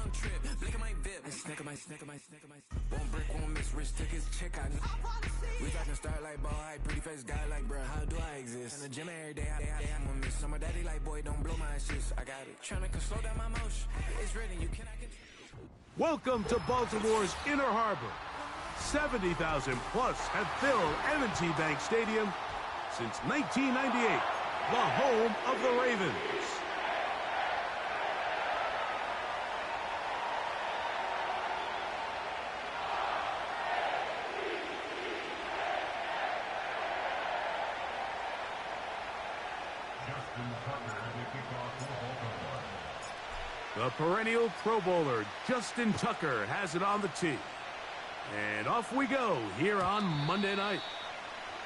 long trip. Blick at my VIP. Won't break, won't miss. Rich tickets, check out. We talking start like ball, high, pretty face guy like, bruh, how do I exist? In the gym every day, I'm gonna miss. So my daddy like, boy, don't blow my shit. I got it. Tryna slow down my motion. It's written, you cannot get. Welcome to Baltimore's Inner Harbor. 70,000 plus have filled M&T Bank Stadium since 1998, the home of the Ravens. The perennial Pro Bowler, Justin Tucker, has it on the tee. And off we go here on Monday night.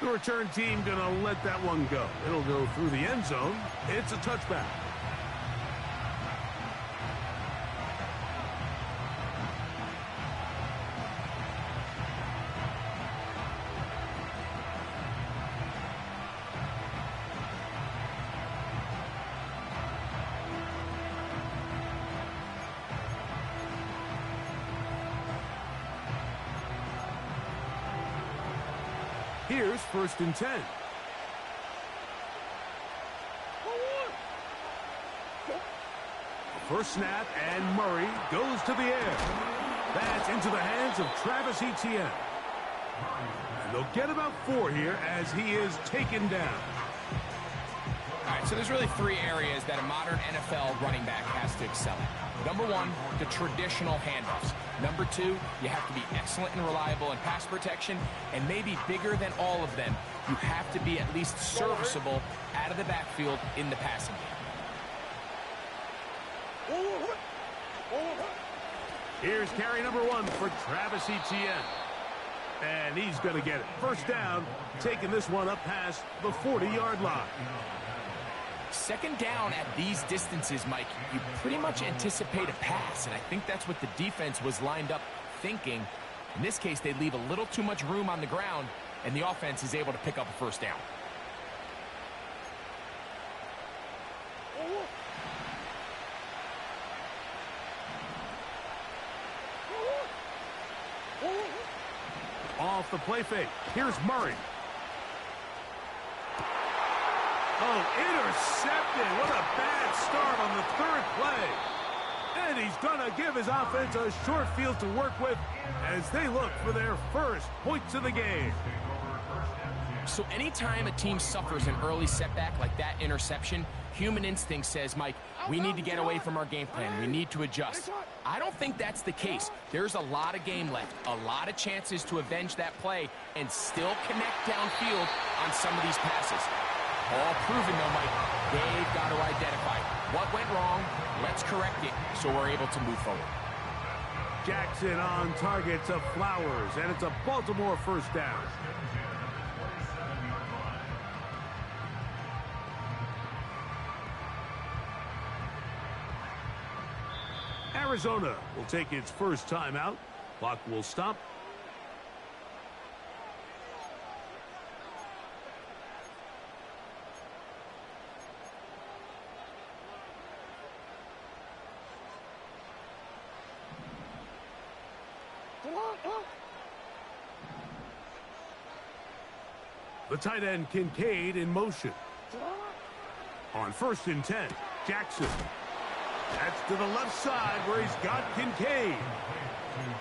The return team gonna let that one go. It'll go through the end zone. It's a touchback. Here's 1st and 10. First snap, and Murray goes to the air. That's into the hands of Travis Etienne. And they'll get about 4 here as he is taken down. All right, so there's really 3 areas that a modern NFL running back has to excel at. Number 1, the traditional handoffs. Number 2, you have to be excellent and reliable in pass protection, and maybe bigger than all of them, you have to be at least serviceable out of the backfield in the passing game. Here's carry number 1 for Travis Etienne. And he's going to get it. First down, taking this one up past the 40-yard line. Second down at these distances, Mike, you pretty much anticipate a pass, and I think that's what the defense was lined up thinking. In this case, they leave a little too much room on the ground, and the offense is able to pick up a first down. Off the play fake, here's Murray. Oh, intercepted. What a bad start on the 3rd play. And he's going to give his offense a short field to work with as they look for their first points of the game. So anytime a team suffers an early setback like that interception, human instinct says, Mike, we need to get away from our game plan. We need to adjust. I don't think that's the case. There's a lot of game left, a lot of chances to avenge that play and still connect downfield on some of these passes. All proven, though, Mike. They've got to identify what went wrong. Let's correct it so we're able to move forward. Jackson on target to Flowers, and it's a Baltimore first down. Arizona will take its first timeout. Clock will stop. The tight end Kincaid in motion. On 1st and 10, Jackson. That's to the left side where he's got Kincaid.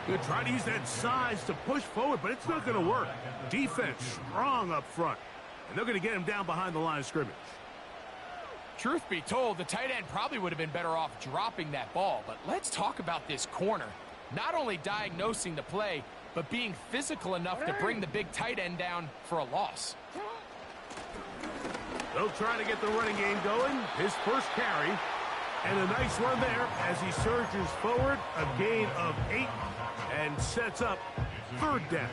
Good try to use that size to push forward, but it's not going to work. Defense strong up front, and they're going to get him down behind the line of scrimmage. Truth be told, the tight end probably would have been better off dropping that ball, but let's talk about this corner. Not only diagnosing the play, but being physical enough to bring the big tight end down for a loss. They'll try to get the running game going. His first carry. And a nice run there as he surges forward. A gain of 8 and sets up 3rd down.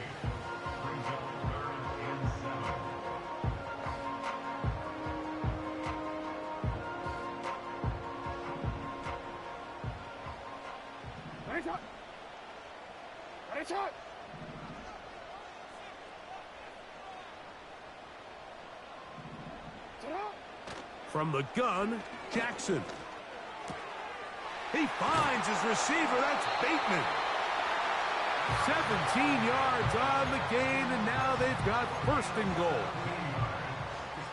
From the gun, Jackson. He finds his receiver. That's Bateman. 17 yards on the gain, and now they've got first and goal.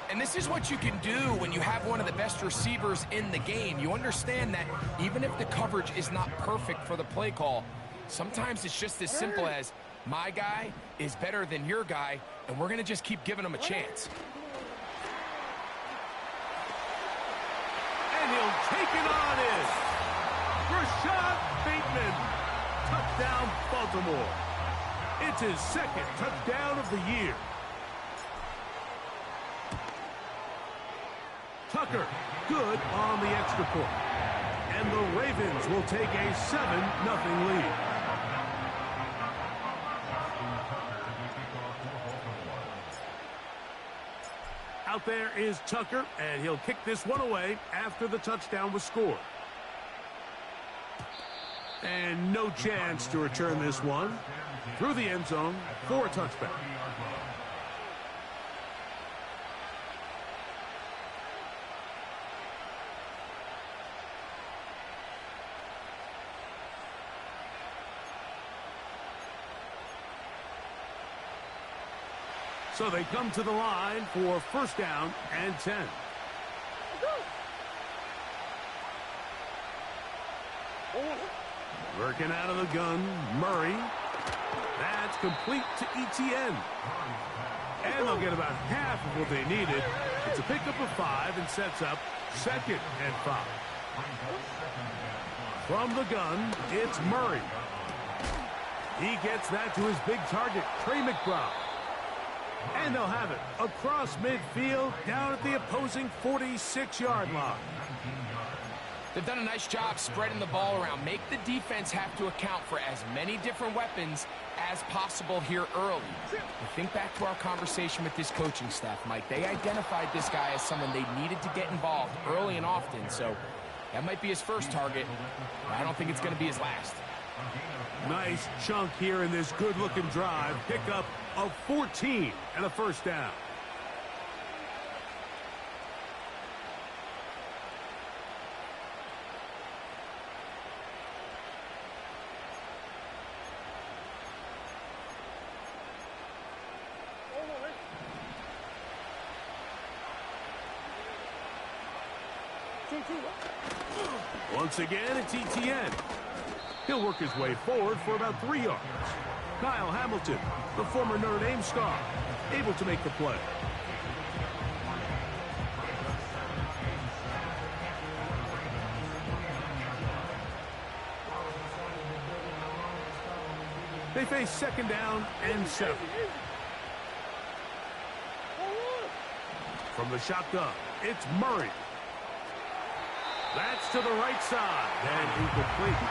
And this is what you can do when you have one of the best receivers in the game. You understand that even if the coverage is not perfect for the play call, sometimes it's just as simple as my guy is better than your guy, and we're going to just keep giving him a chance. And he'll take it on in. Rashad Bateman. Touchdown, Baltimore. It's his second touchdown of the year. Tucker, good on the extra point. And the Ravens will take a 7-0 lead. Out there is Tucker, and he'll kick this one away after the touchdown was scored. And no chance to return this one through the end zone for a touchback. So they come to the line for first down and 10. Working out of the gun, Murray. That's complete to ETN. And they'll get about half of what they needed. It's a pickup of 5 and sets up second and 5. From the gun, it's Murray. He gets that to his big target, Trey McBride. And they'll have it across midfield down at the opposing 46-yard line. They've done a nice job spreading the ball around. Make the defense have to account for as many different weapons as possible here early. Think back to our conversation with this coaching staff, Mike. They identified this guy as someone they needed to get involved early and often. So that might be his first target. I don't think it's going to be his last. Nice chunk here in this good-looking drive. Pickup of 14 and a first down. Once again, it's ETN. He'll work his way forward for about 3 yards. Kyle Hamilton, the former Notre Dame star, able to make the play. They face second down and 7. From the shotgun, it's Murray. That's to the right side and incomplete.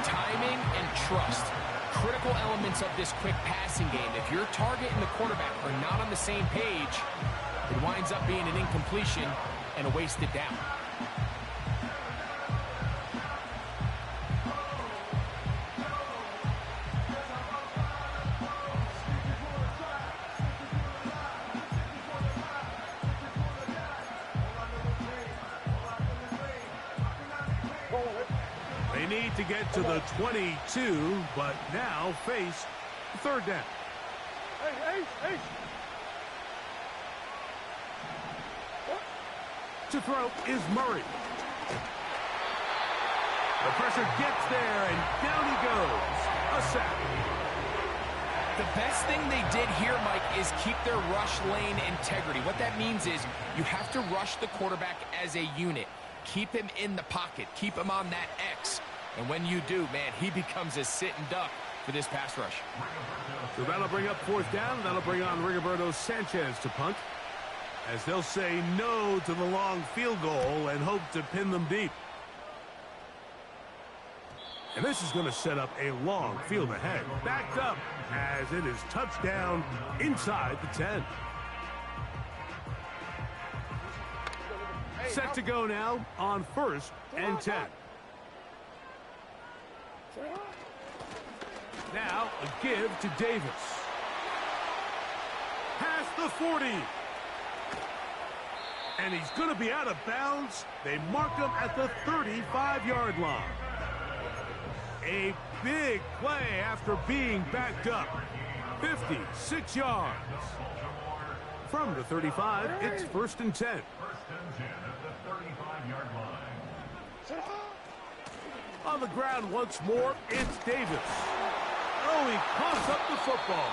Timing and trust, critical elements of this quick passing game. If your target and the quarterback are not on the same page, it winds up being an incompletion and a wasted down. They need to get to the 22, but now face third down. To throw is Murray. The pressure gets there, and down he goes. A sack. The best thing they did here, Mike, is keep their rush lane integrity. What that means is you have to rush the quarterback as a unit. Keep him in the pocket. Keep him on that X. And when you do, man, he becomes a sitting duck for this pass rush. So that'll bring up fourth down. That'll bring on Rigoberto Sanchez to punt, as they'll say no to the long field goal and hope to pin them deep. And this is going to set up a long field ahead. Backed up as it is touchdown inside the 10. Set to go now on first and 10. Now a give to Davis. Past the 40. And he's going to be out of bounds. They mark him at the 35-yard line. A big play after being backed up. 56 yards. From the 35, it's 1st and 10. 1st and 10 at the 35-yard line. On the ground once more, it's Davis. Oh, he coughs up the football.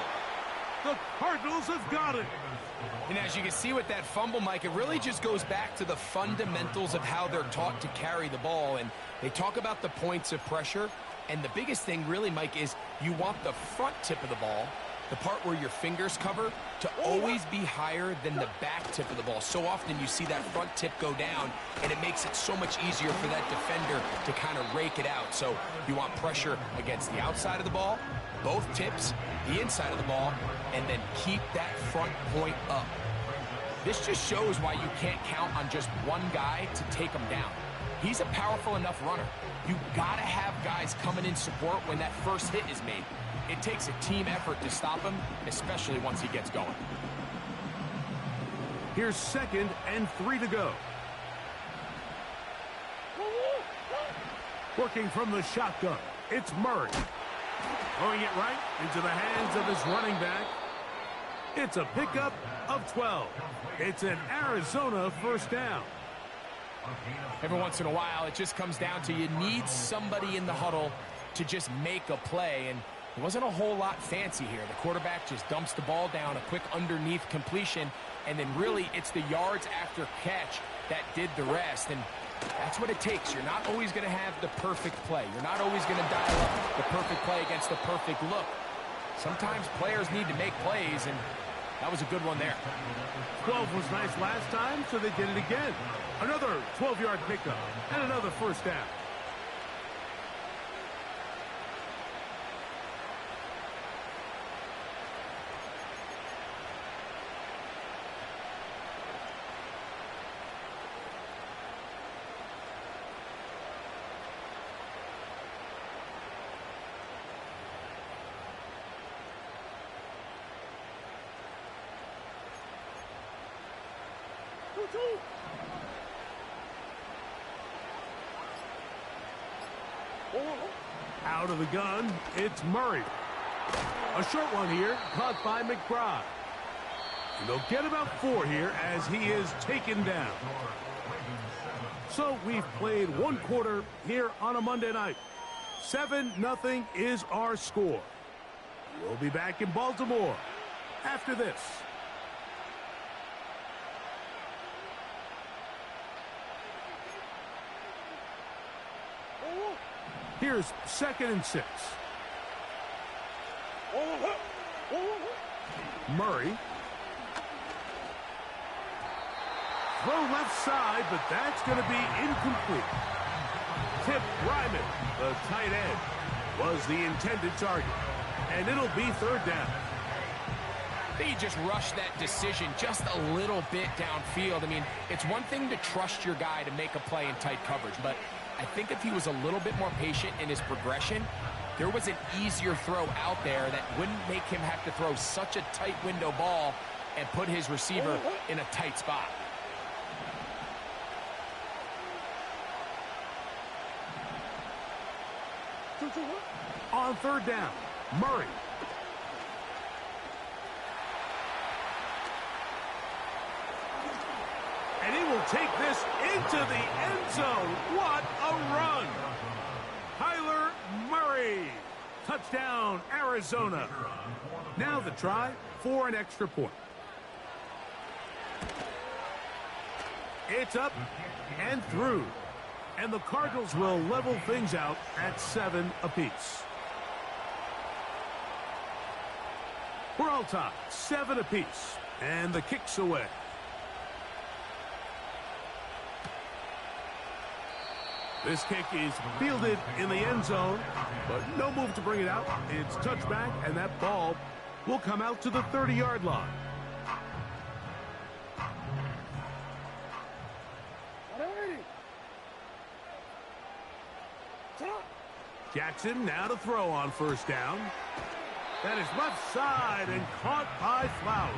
The Cardinals have got it. And as you can see with that fumble, Mike, it really just goes back to the fundamentals of how they're taught to carry the ball. And they talk about the points of pressure. And the biggest thing really, Mike, is you want the front tip of the ball, the part where your fingers cover, to always be higher than the back tip of the ball. So often you see that front tip go down, and it makes it so much easier for that defender to kind of rake it out. So you want pressure against the outside of the ball, both tips, the inside of the ball, and then keep that front point up. This just shows why you can't count on just one guy to take him down. He's a powerful enough runner. You gotta have guys coming in support when that first hit is made. It takes a team effort to stop him, especially once he gets going. Here's 2nd and 3 to go. Working from the shotgun, it's Murray. Throwing it right into the hands of his running back. It's a pickup of 12. It's an Arizona 1st down. Every once in a while, it just comes down to you need somebody in the huddle to just make a play, and it wasn't a whole lot fancy here. The quarterback just dumps the ball down, a quick underneath completion, and then really it's the yards after catch that did the rest, and that's what it takes. You're not always going to have the perfect play. You're not always going to dial up the perfect play against the perfect look. Sometimes players need to make plays, and that was a good one there. 12 was nice last time, so they did it again. Another 12-yard pickup and another 1st down. Out of the gun, it's Murray. A short one here, caught by McBride. And they'll get about 4 here as he is taken down. So we've played 1 quarter here on a Monday night. 7-0 is our score. We'll be back in Baltimore after this. Here's 2nd and 6. Murray. Throw left side, but that's going to be incomplete. Tip Ryman, the tight end, was the intended target. And it'll be 3rd down. They just rushed that decision just a little bit downfield. I mean, it's one thing to trust your guy to make a play in tight coverage, but I think if he was a little bit more patient in his progression, there was an easier throw out there that wouldn't make him have to throw such a tight window ball and put his receiver in a tight spot. On 3rd down, Murray. And he will take this into the end zone. What a run! Kyler Murray. Touchdown, Arizona. Now the try for an extra point. It's up and through. And the Cardinals will level things out at 7 apiece. We're all tied, 7 apiece. And the kick's away. This kick is fielded in the end zone, but no move to bring it out. It's touchback, and that ball will come out to the 30-yard line. Jackson now to throw on 1st down. That is left side and caught by Flowers.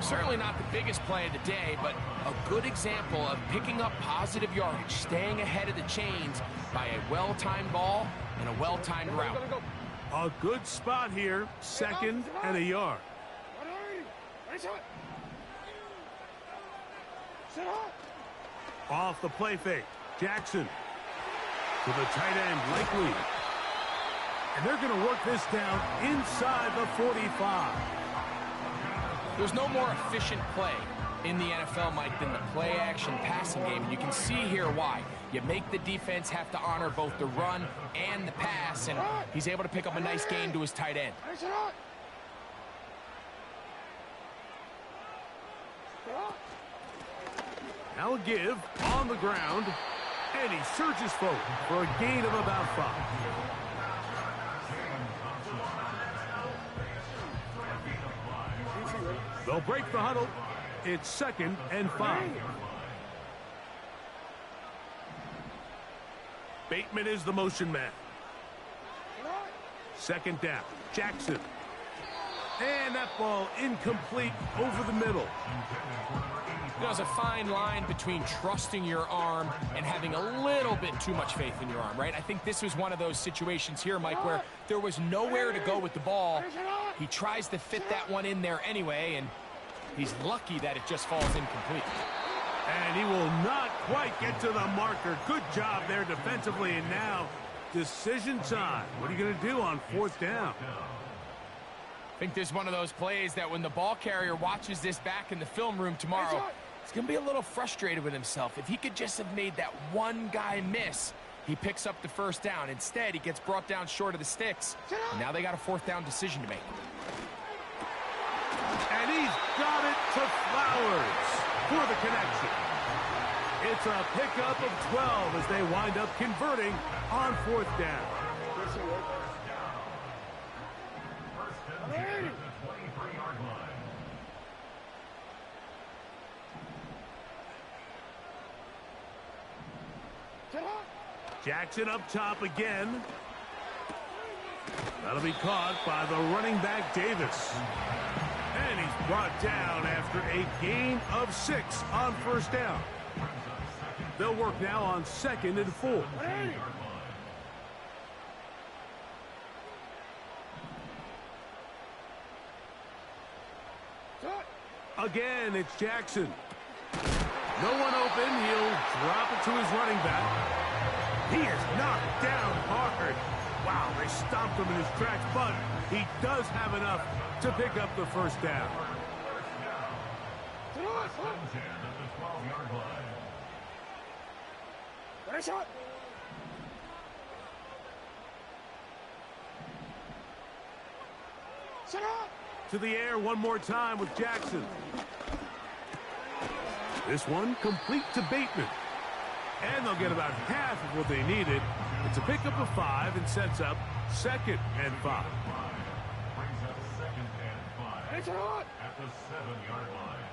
Certainly not the biggest play of the day, but a good example of picking up positive yardage, staying ahead of the chains by a well-timed ball and a well-timed route. A good spot here, 2nd and a yard. Off the play fake, Jackson to the tight end, Likely. And they're going to work this down inside the 45. There's no more efficient play in the NFL, Mike, than the play-action passing game. And you can see here why. You make the defense have to honor both the run and the pass, and he's able to pick up a nice gain to his tight end. Now a give on the ground, and he surges forward for a gain of about 5. They'll break the huddle. It's 2nd and 5. Bateman is the motion man. 2nd down, Jackson. And that ball incomplete over the middle. There's a fine line between trusting your arm and having a little bit too much faith in your arm, right? I think this was one of those situations here, Mike, where there was nowhere to go with the ball. He tries to fit that one in there anyway, and he's lucky that it just falls incomplete. And he will not quite get to the marker. Good job there defensively, and now decision time. What are you going to do on 4th down? I think there's one of those plays that when the ball carrier watches this back in the film room tomorrow, he's going to be a little frustrated with himself. If he could just have made that one guy miss, he picks up the 1st down. Instead, he gets brought down short of the sticks. And now they got a 4th down decision to make. And he's got it to Flowers for the connection. It's a pickup of 12 as they wind up converting on 4th down. Jackson up top again. That'll be caught by the running back Davis. And he's brought down after a gain of 6 on 1st down. They'll work now on 2nd and 4. Again, it's Jackson. No one open. He'll drop it to his running back. He is knocked down hard. Wow, they stomped him in his tracks, but he does have enough to pick up the 1st down. To the air one more time with Jackson. This one complete to Bateman. And they'll get about half of what they needed. It's a pickup of 5 and sets up 2nd and 5. Brings up 2nd and 5 at the 7-yard line.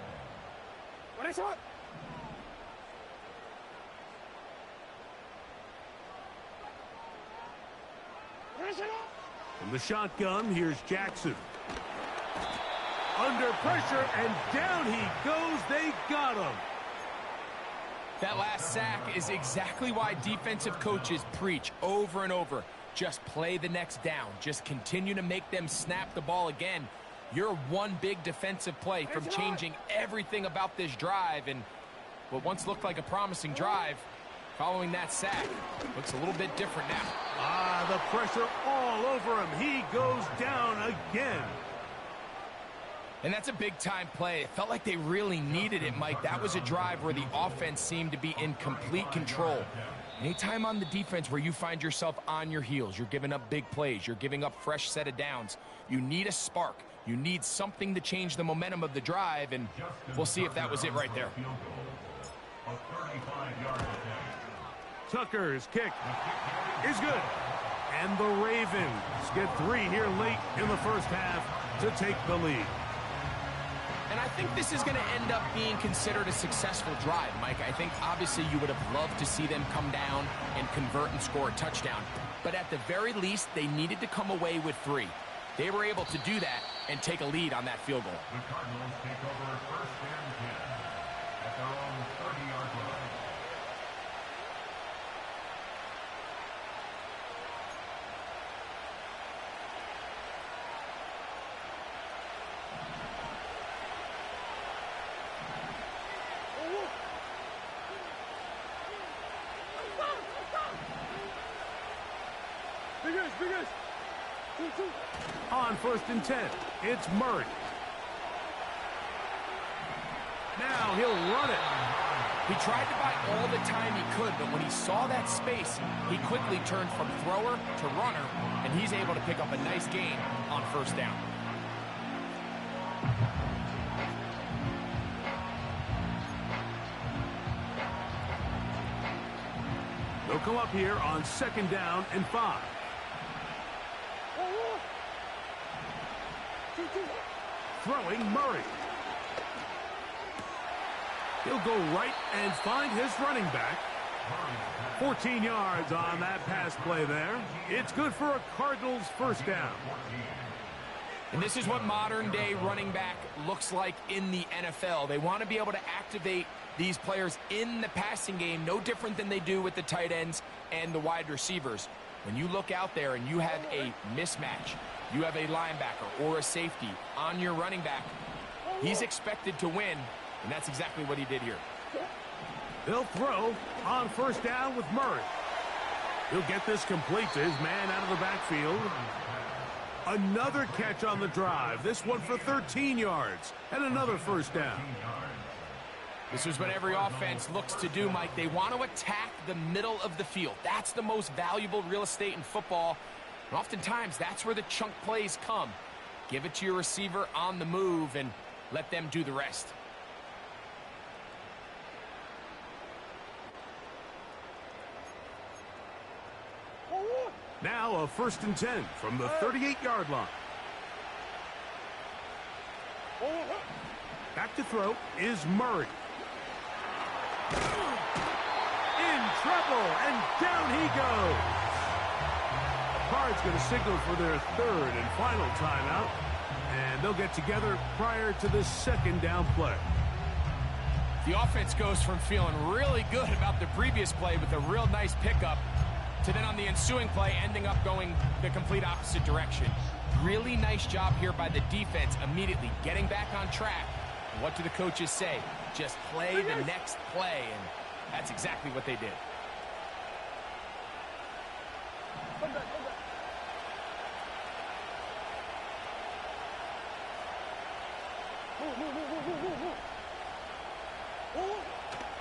From the shotgun, here's Jackson. Under pressure, and down he goes. They got him. That last sack is exactly why defensive coaches preach over and over. Just play the next down. Just continue to make them snap the ball again. You're one big defensive play from changing everything about this drive. And what once looked like a promising drive, following that sack, looks a little bit different now. The pressure all over him. He goes down again. And that's a big-time play. It felt like they really needed it, Mike. That was a drive where the offense seemed to be in complete control. Anytime on the defense where you find yourself on your heels, you're giving up big plays, you're giving up fresh set of downs, you need a spark. You need something to change the momentum of the drive, and we'll see if that was it right there. Tucker's kick is good. And the Ravens get 3 here late in the 1st half to take the lead. And I think this is going to end up being considered a successful drive, Mike. I think obviously you would have loved to see them come down and convert and score a touchdown. But at the very least, they needed to come away with 3. They were able to do that, and take a lead on that field goal. The Cardinals take over 1st and 10 at their own 30-yard line. On 1st and 10, it's Murray. Now he'll run it. He tried to buy all the time he could, but when he saw that space, he quickly turned from thrower to runner, and he's able to pick up a nice gain on 1st down. They'll come up here on 2nd down and 5. Throwing Murray. He'll go right and find his running back. 14 yards on that pass play there. It's good for a Cardinals 1st down. And this is what modern-day running back looks like in the NFL. They want to be able to activate these players in the passing game, no different than they do with the tight ends and the wide receivers. When you look out there and you have a mismatch, you have a linebacker or a safety on your running back, he's expected to win, and that's exactly what he did here. They'll throw on 1st down with Murray. He'll get this complete to his man out of the backfield. Another catch on the drive, this one for 13 yards, and another 1st down. This is what every offense looks to do, Mike. They want to attack the middle of the field. That's the most valuable real estate in football. And oftentimes, that's where the chunk plays come. Give it to your receiver on the move and let them do the rest. Now a 1st and 10 from the 38-yard line. Back to throw is Murray. In trouble, and down he goes. The Cards going to signal for their 3rd and final timeout, and they'll get together prior to the 2nd down play. The offense goes from feeling really good about the previous play with a real nice pickup to then on the ensuing play ending up going the complete opposite direction. Really nice job here by the defense immediately getting back on track. And what do the coaches say? Just play the next play, and that's exactly what they did.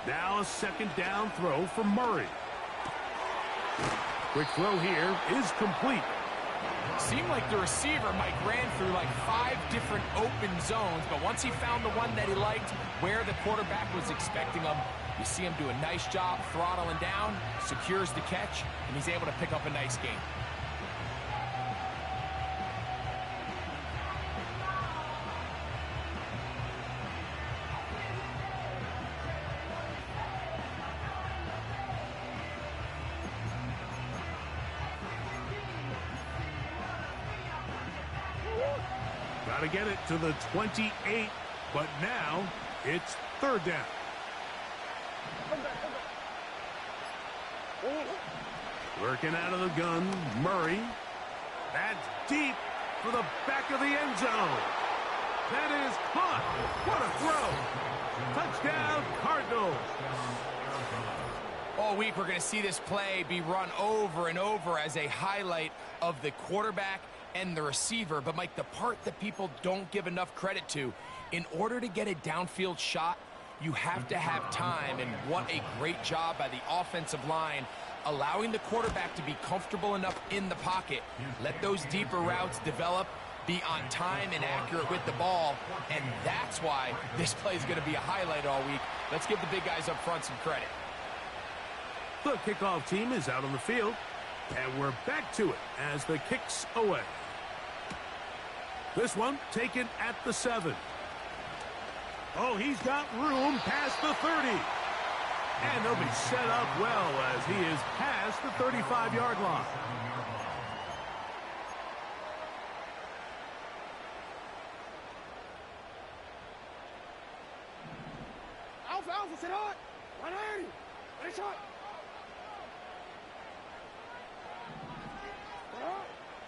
Now a 2nd down throw for Murray. Quick throw here is complete. Seemed like the receiver, Mike, ran through like 5 different open zones, but once he found the one that he liked, where the quarterback was expecting him, you see him do a nice job throttling down, secures the catch, and he's able to pick up a nice gain. Got to get it to the 28, but now it's 3rd down. Working out of the gun, Murray. That's deep for the back of the end zone. That is caught. What a throw. Touchdown, Cardinals. All week we're going to see this play be run over and over as a highlight of the quarterback and the receiver. But, Mike, the part that people don't give enough credit to, in order to get a downfield shot, you have to have time. And what a great job by the offensive line, allowing the quarterback to be comfortable enough in the pocket. Let those deeper routes develop, be on time and accurate with the ball. And that's why this play is going to be a highlight all week. Let's give the big guys up front some credit. The kickoff team is out on the field, and we're back to it as the kick's away. This one taken at the 7. Oh, he's got room past the 30. And they'll be set up well as he is past the 35-yard line.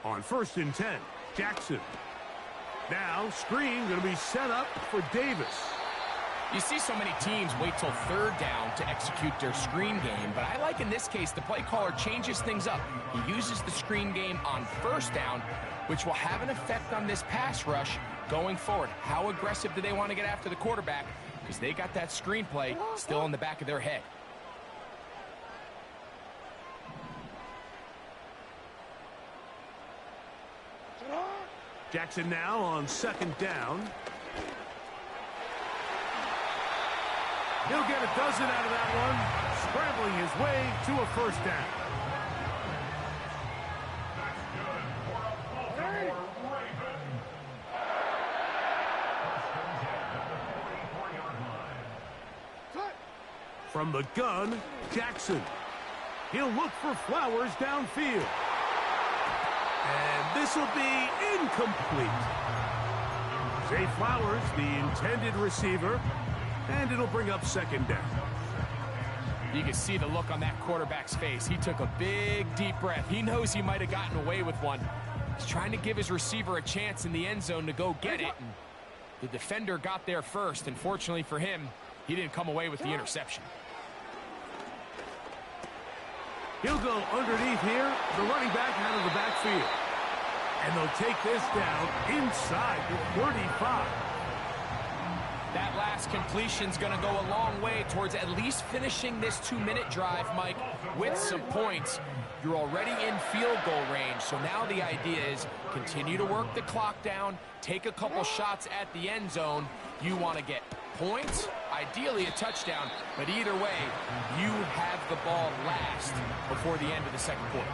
On 1st and 10, Jackson. Now, screen going to be set up for Davis. You see so many teams wait till 3rd down to execute their screen game, but I like in this case the play caller changes things up. He uses the screen game on 1st down, which will have an effect on this pass rush going forward. How aggressive do they want to get after the quarterback? Because they got that screen play still in the back of their head. Jackson now on 2nd down. He'll get a dozen out of that one, scrambling his way to a 1st down. From the gun, Jackson. He'll look for Flowers downfield. And this will be incomplete. Zay Flowers, the intended receiver, and it'll bring up 2nd down. You can see the look on that quarterback's face. He took a big, deep breath. He knows he might have gotten away with one. He's trying to give his receiver a chance in the end zone to go get it. And the defender got there first, and fortunately for him, he didn't come away with the interception. He'll go underneath here, the running back out of the backfield. And they'll take this down inside the 35. That last completion's going to go a long way towards at least finishing this 2-minute drive, Mike, with some points. You're already in field goal range, so now the idea is continue to work the clock down, take a couple shots at the end zone. You want to get points, ideally a touchdown, but either way, you have the ball last before the end of the 2nd quarter.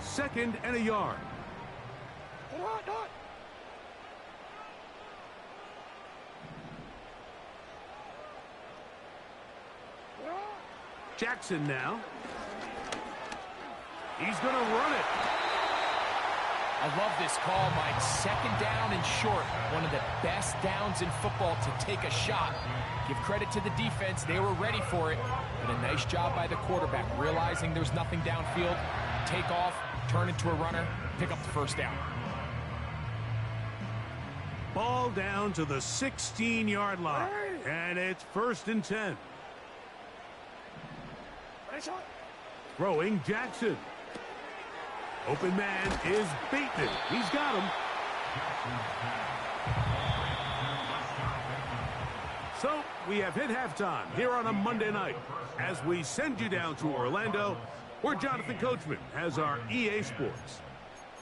Second and a yard. Jackson now. He's going to run it. I love this call, Mike. 2nd down and short. One of the best downs in football to take a shot. Give credit to the defense. They were ready for it. But a nice job by the quarterback, realizing there's nothing downfield. Take off, turn into a runner, pick up the 1st down. Ball down to the 16-yard line. And it's 1st and 10. Throwing Jackson. Open man is Bateman. He's got him. So we have hit halftime here on a Monday night as we send you down to Orlando, where Jonathan Coachman has our EA Sports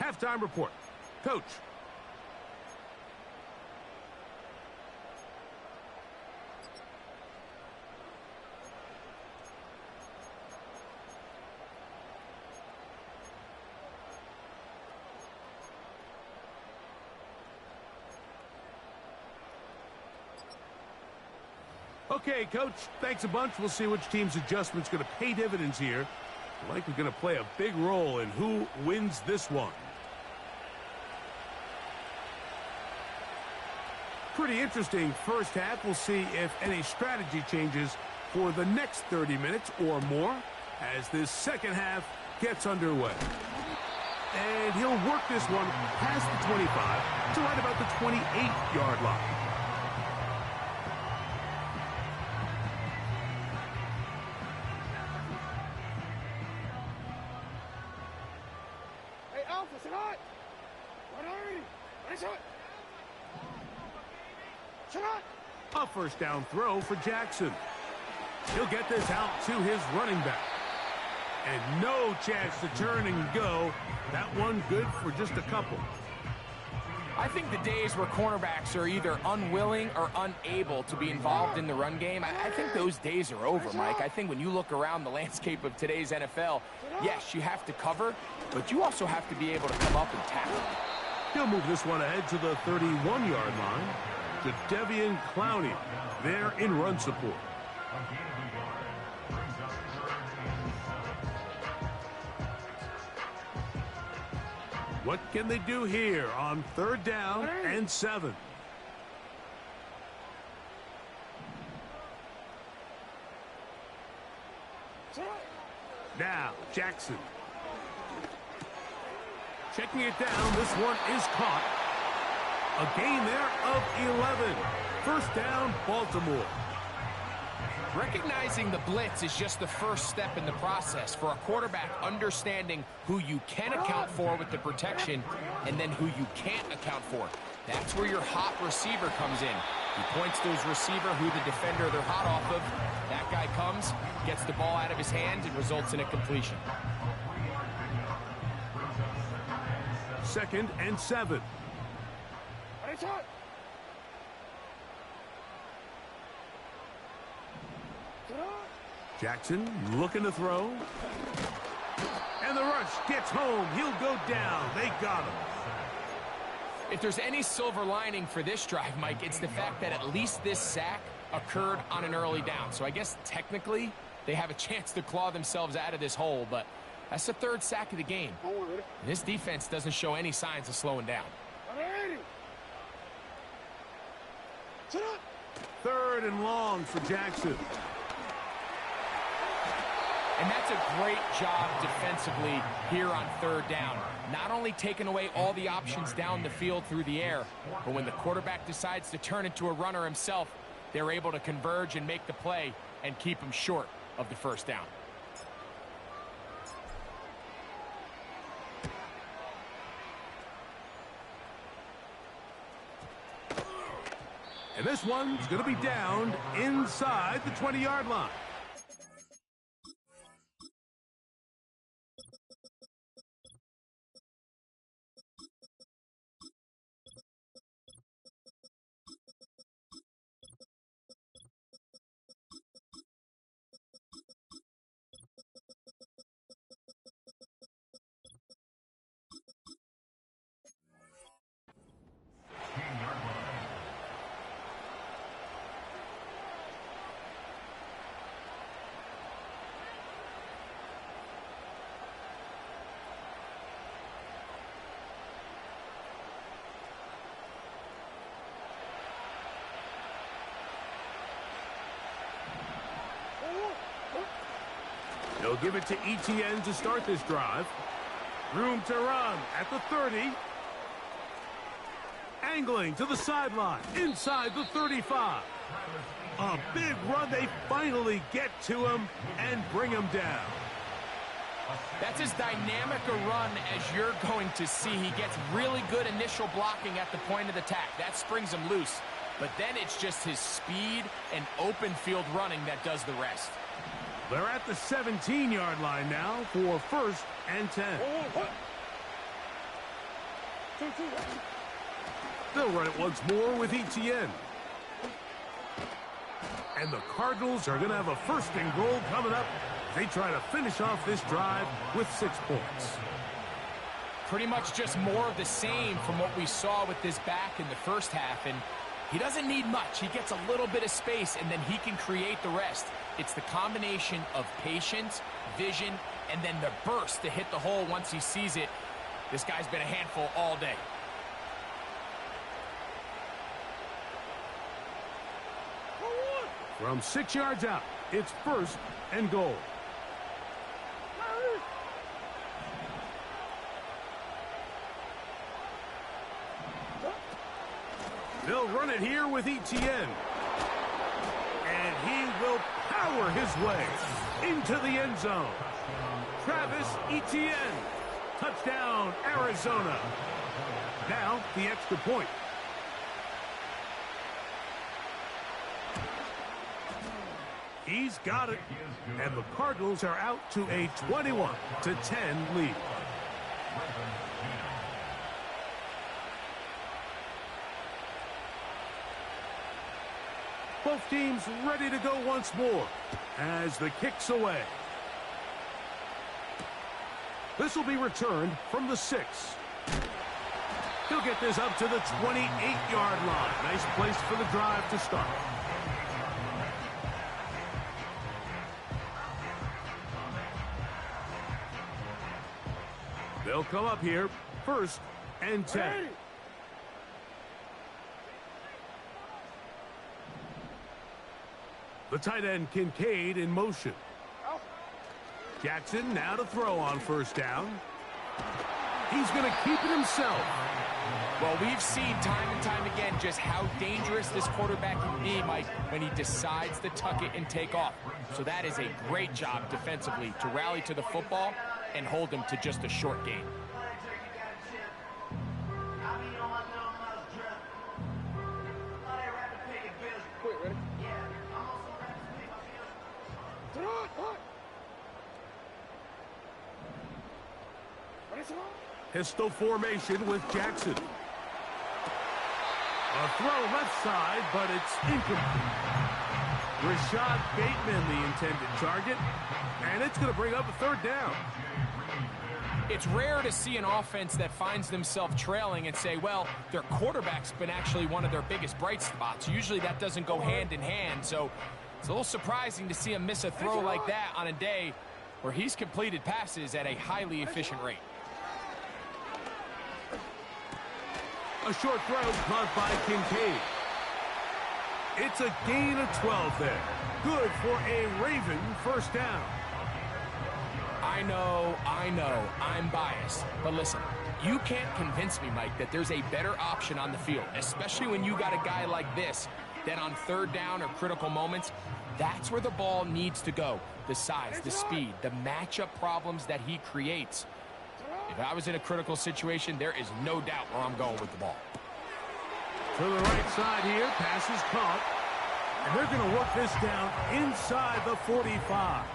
halftime report. Coach. Okay, Coach, thanks a bunch. We'll see which team's adjustment's going to pay dividends here. Likely going to play a big role in who wins this one. Pretty interesting first half. We'll see if any strategy changes for the next 30 minutes or more as this second half gets underway. And he'll work this one past the 25 to right about the 28-yard line. A first down throw for Jackson. He'll get this out to his running back. And no chance to turn and go. That one good for just a couple. I think the days where cornerbacks are either unwilling or unable to be involved in the run game, I think those days are over, Mike. I think when you look around the landscape of today's NFL, yes, you have to cover, but you also have to be able to come up and tackle. He'll move this one ahead to the 31-yard line to Clowney there in run support. What can they do here on 3rd down and 7? Now, Jackson. Checking it down. This one is caught. A gain there of 11. 1st down, Baltimore. Recognizing the blitz is just the first step in the process for a quarterback, understanding who you can account for with the protection and then who you can't account for. That's where your hot receiver comes in. He points to his receiver, who the defender they're hot off of. That guy comes, gets the ball out of his hands, and results in a completion. 2nd and 7. Jackson looking to throw. And the rush gets home. He'll go down. They got him. If there's any silver lining for this drive, Mike, it's the fact that at least this sack occurred on an early down. So I guess technically they have a chance to claw themselves out of this hole, but that's the 3rd sack of the game. This defense doesn't show any signs of slowing down. 3rd and long for Jackson. And that's a great job defensively here on 3rd down. Not only taking away all the options down the field through the air, but when the quarterback decides to turn into a runner himself, they're able to converge and make the play and keep him short of the 1st down. And this one's going to be downed inside the 20-yard line. They'll give it to Etienne to start this drive. Room to run at the 30. Angling to the sideline, inside the 35. A big run. They finally get to him and bring him down. That's as dynamic a run as you're going to see. He gets really good initial blocking at the point of attack. That springs him loose. But then it's just his speed and open field running that does the rest. They're at the 17-yard line now for 1st and 10. They'll run it once more with Etienne. And the Cardinals are going to have a 1st and goal coming up. They try to finish off this drive with 6 points. Pretty much just more of the same from what we saw with this back in the 1st half. And he doesn't need much. He gets a little bit of space, and then he can create the rest. It's the combination of patience, vision, and then the burst to hit the hole once he sees it. This guy's been a handful all day. From 6 yards out, it's 1st and goal. They'll run it here with Etienne. And he will power his way into the end zone. Travis Etienne. Touchdown, Arizona. Now, the extra point. He's got it. And the Cardinals are out to a 21-10 lead. Both teams ready to go once more as the kick's away. This will be returned from the 6. He'll get this up to the 28-yard line. Nice place for the drive to start. They'll come up here, 1st and 10. The tight end Kincaid in motion. Jackson now to throw on 1st down. He's going to keep it himself. Well, we've seen time and time again just how dangerous this quarterback can be, Mike, when he decides to tuck it and take off. So that is a great job defensively to rally to the football and hold him to just a short gain. Pistol formation with Jackson. A throw left side, but it's incomplete. Rashad Bateman, the intended target, and it's going to bring up a 3rd down. It's rare to see an offense that finds themselves trailing and say, well, their quarterback's been actually one of their biggest bright spots. Usually that doesn't go hand in hand, so it's a little surprising to see him miss a throw like that on a day where he's completed passes at a highly efficient rate. A short throw caught by Kincaid. It's a gain of 12 there. Good for a Raven 1st down. I know, I'm biased. But listen, you can't convince me, Mike, that there's a better option on the field, especially when you got a guy like this, that on 3rd down or critical moments, that's where the ball needs to go. The size, the speed, the matchup problems that he creates. If I was in a critical situation, there is no doubt where I'm going with the ball. To the right side here, pass is caught. And they're going to work this down inside the 45.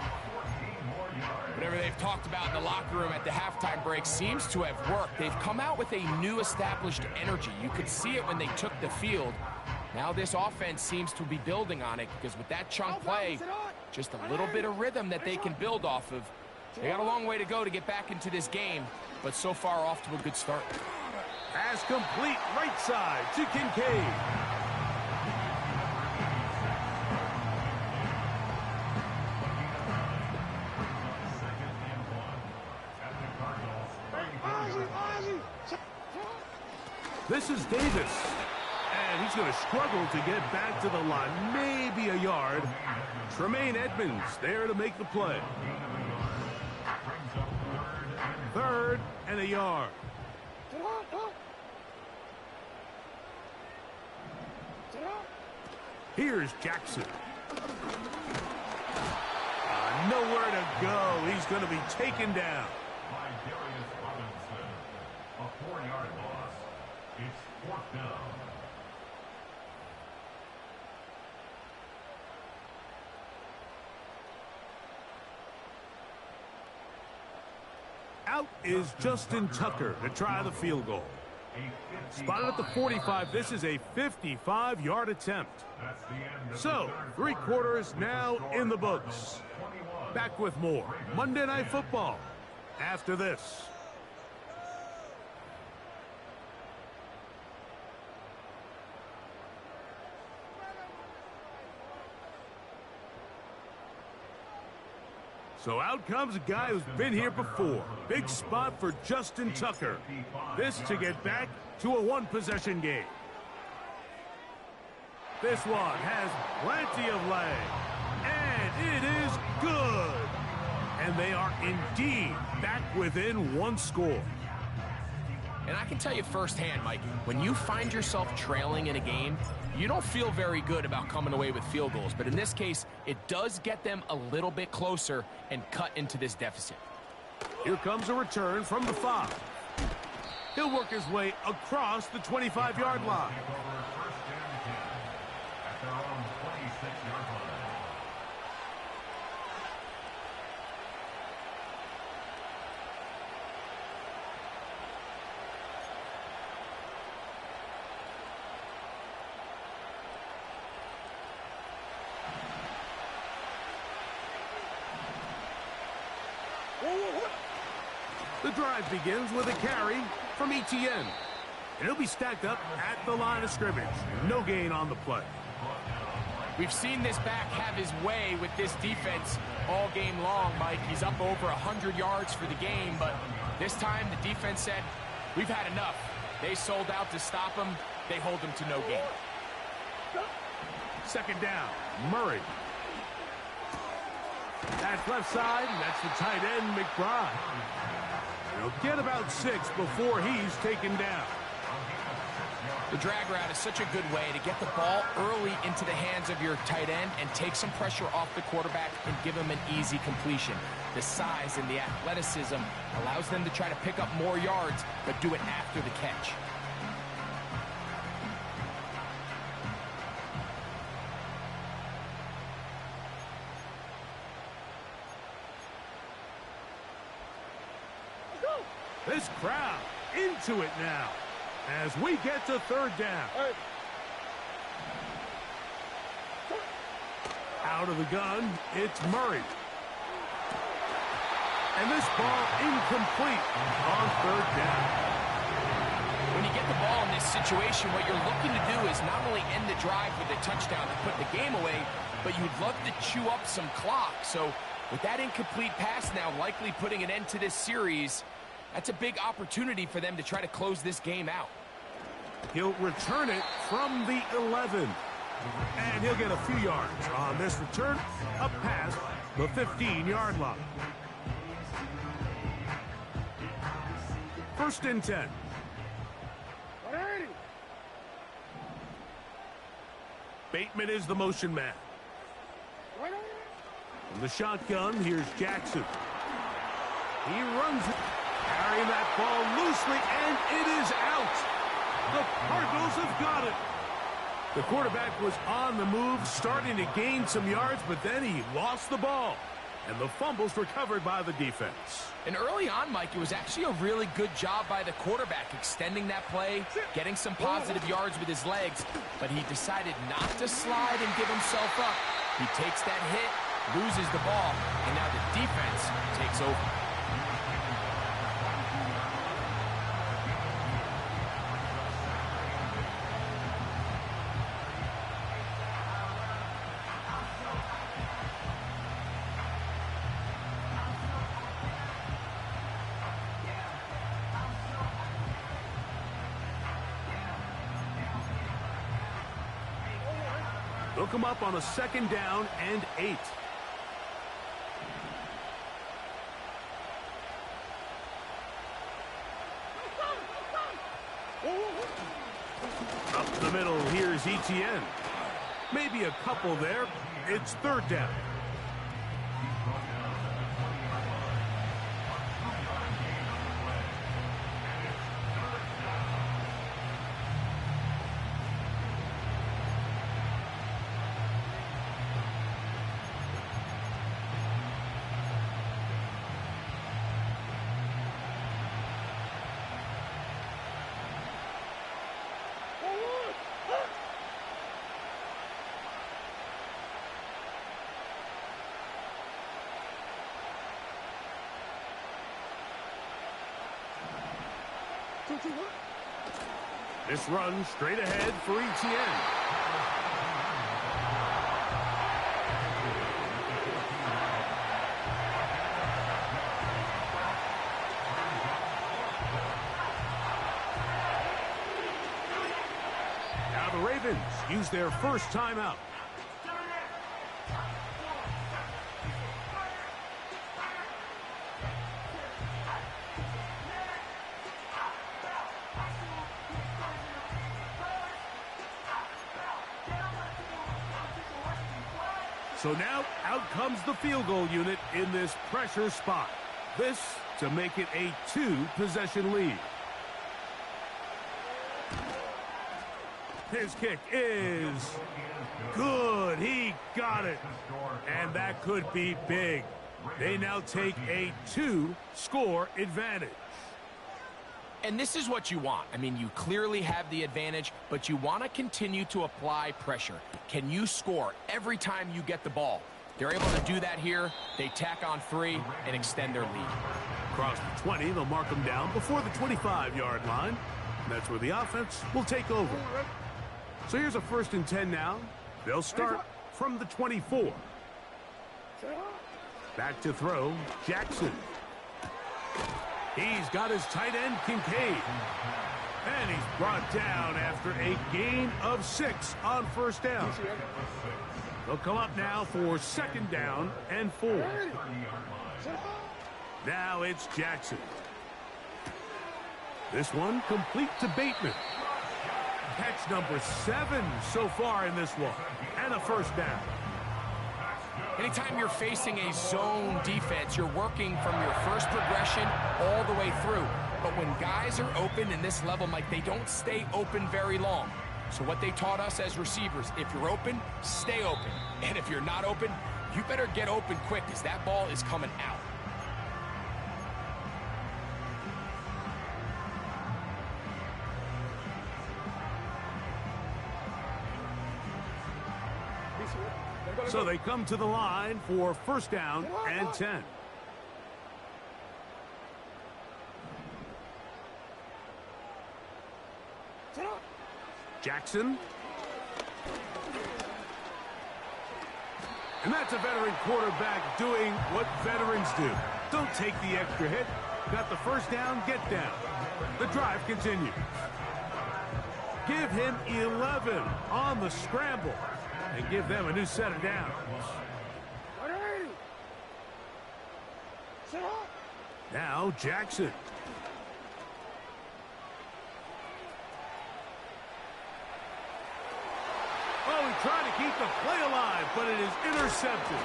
Whatever they've talked about in the locker room at the halftime break seems to have worked. They've come out with a new established energy. You could see it when they took the field. Now this offense seems to be building on it because with that chunk play, just a little bit of rhythm that they can build off of. They got a long way to go to get back into this game, but so far off to a good start. Pass complete right side to Kincaid. This is Davis. And he's going to struggle to get back to the line. Maybe a yard. Tremaine Edmonds there to make the play. 3rd and a yard. Here's Jackson. Nowhere to go. He's going to be taken down. By Darius Robinson. A 4-yard loss. It's 4th down. Out is Justin Tucker to try the field goal. Spotted at the 45. This is a 55-yard attempt. So, 3 quarters now in the books. Back with more Monday Night Football after this. So out comes a guy who's been here before. Big spot for Justin Tucker. This to get back to a 1-possession game. This one has plenty of leg. And it is good. And they are indeed back within 1 score. And I can tell you firsthand, Mike, when you find yourself trailing in a game, you don't feel very good about coming away with field goals. But in this case, it does get them a little bit closer and cut into this deficit. Here comes a return from the 5. He'll work his way across the 25-yard line. At their own 26-yard line. The drive begins with a carry from Etienne. And he'll be stacked up at the line of scrimmage. No gain on the play. We've seen this back have his way with this defense all game long, Mike. He's up over 100 yards for the game, but this time the defense said, we've had enough. They sold out to stop him. They hold him to no gain. Second down, Murray. That's left side, and that's the tight end, McBride. He'll get about 6 before he's taken down. The drag route is such a good way to get the ball early into the hands of your tight end and take some pressure off the quarterback and give him an easy completion. The size and the athleticism allows them to try to pick up more yards, but do it after the catch. This crowd into it now as we get to third down. Out of the gun, it's Murray. And this ball incomplete on third down. When you get the ball in this situation, what you're looking to do is not only end the drive with a touchdown to put the game away, but you'd love to chew up some clock. So with that incomplete pass now likely putting an end to this series, that's a big opportunity for them to try to close this game out. He'll return it from the 11. And he'll get a few yards on this return up past the 15-yard line. First and 10. Bateman is the motion man. From the shotgun, here's Jackson. He runs it, carrying that ball loosely, and it is out. The Cardinals have got it. The quarterback was on the move, starting to gain some yards, but then he lost the ball. And the fumble's recovered by the defense. And early on, Mike, it was actually a really good job by the quarterback, extending that play, getting some positive yards with his legs, but he decided not to slide and give himself up. He takes that hit, loses the ball, and now the defense takes over. They'll come up on a second down and 8. Up the middle, here's Etienne. Maybe a couple there. It's third down. This run straight ahead for Etienne. Now the Ravens use their first timeout. So now, out comes the field goal unit in this pressure spot. This to make it a 2-possession lead. His kick is good. He got it. And that could be big. They now take a 2-score advantage. And this is what you want. I mean, you clearly have the advantage, but you want to continue to apply pressure. Can you score every time you get the ball? They're able to do that here. They tack on 3 and extend their lead. Across the 20, they'll mark them down before the 25-yard line. That's where the offense will take over. So here's a first and 10 now. They'll start from the 24. Back to throw, Jackson. He's got his tight end, Kincaid. And he's brought down after a gain of 6 on first down. They'll come up now for second down and 4. Now it's Jackson. This one complete to Bateman. Catch number 7 so far in this one. And a first down. Anytime you're facing a zone defense, you're working from your first progression all the way through. But when guys are open in this level, Mike, they don't stay open very long. So what they taught us as receivers, if you're open, stay open. And if you're not open, you better get open quick because that ball is coming out. So they come to the line for first down and 10. Jackson. And that's a veteran quarterback doing what veterans do. Don't take the extra hit. Got the first down, get down. The drive continues. Give him 11 on the scramble and give them a new set of downs. Now Jackson. Oh, he tried to keep the play alive, but it is intercepted.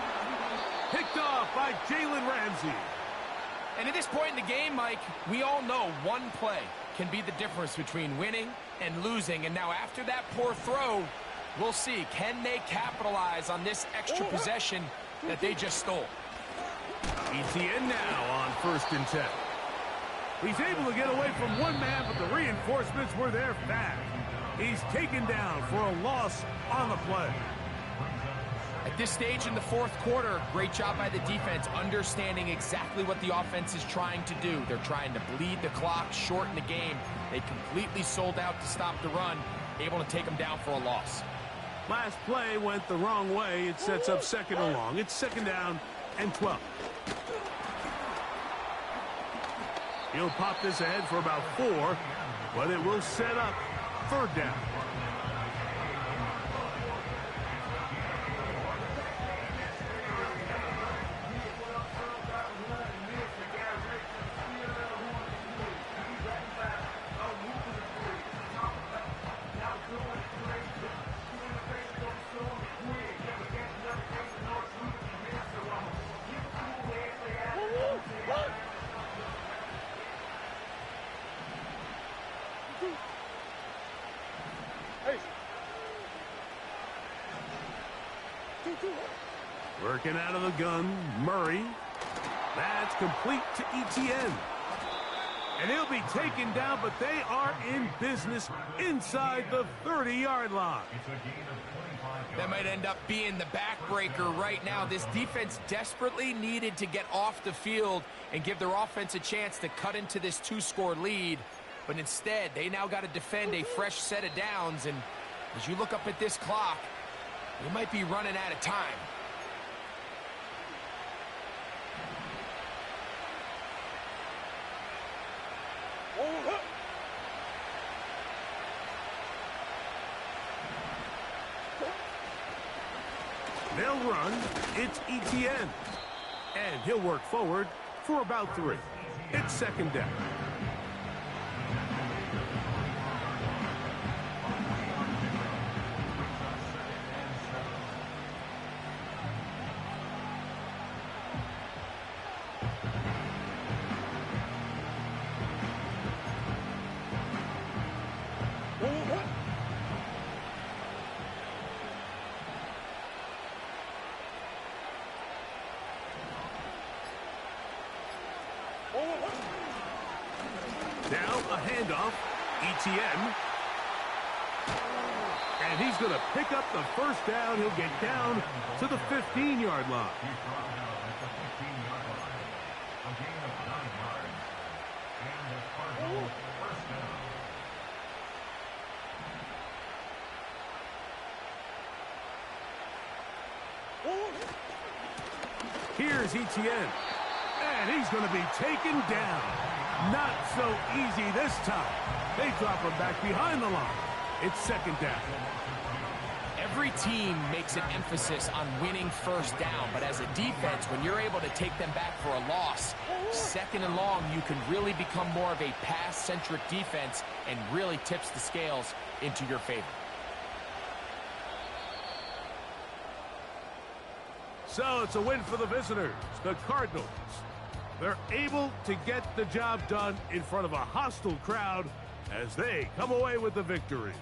Picked off by Jalen Ramsey. And at this point in the game, Mike, we all know one play can be the difference between winning and losing. And now after that poor throw, we'll see, can they capitalize on this extra possession that they just stole? ETN now on first and 10. He's able to get away from one man, but the reinforcements were there fast. He's taken down for a loss on the play. At this stage in the fourth quarter, great job by the defense understanding exactly what the offense is trying to do. They're trying to bleed the clock, shorten the game. They completely sold out to stop the run, able to take them down for a loss. Last play went the wrong way. It sets up second and long. It's second down and 12. He'll pop this ahead for about 4, but it will set up third down. Working out of the gun, Murray. That's complete to ETN. And he'll be taken down, but they are in business inside the 30-yard line. That might end up being the backbreaker right now. This defense desperately needed to get off the field and give their offense a chance to cut into this 2-score lead. But instead, they now got to defend a fresh set of downs. And as you look up at this clock, they might be running out of time. They'll run. It's ETN. And he'll work forward for about 3. It's second down. Now a handoff, ETN. And he's going to pick up the first down. He'll get down to the 15-yard line. Here's Etienne. And he's going to be taken down. Not so easy this time. They drop him back behind the line. It's second down. Every team makes an emphasis on winning first down, but as a defense, when you're able to take them back for a loss, second and long, you can really become more of a pass-centric defense and really tips the scales into your favor. So it's a win for the visitors, the Cardinals. They're able to get the job done in front of a hostile crowd as they come away with the victory.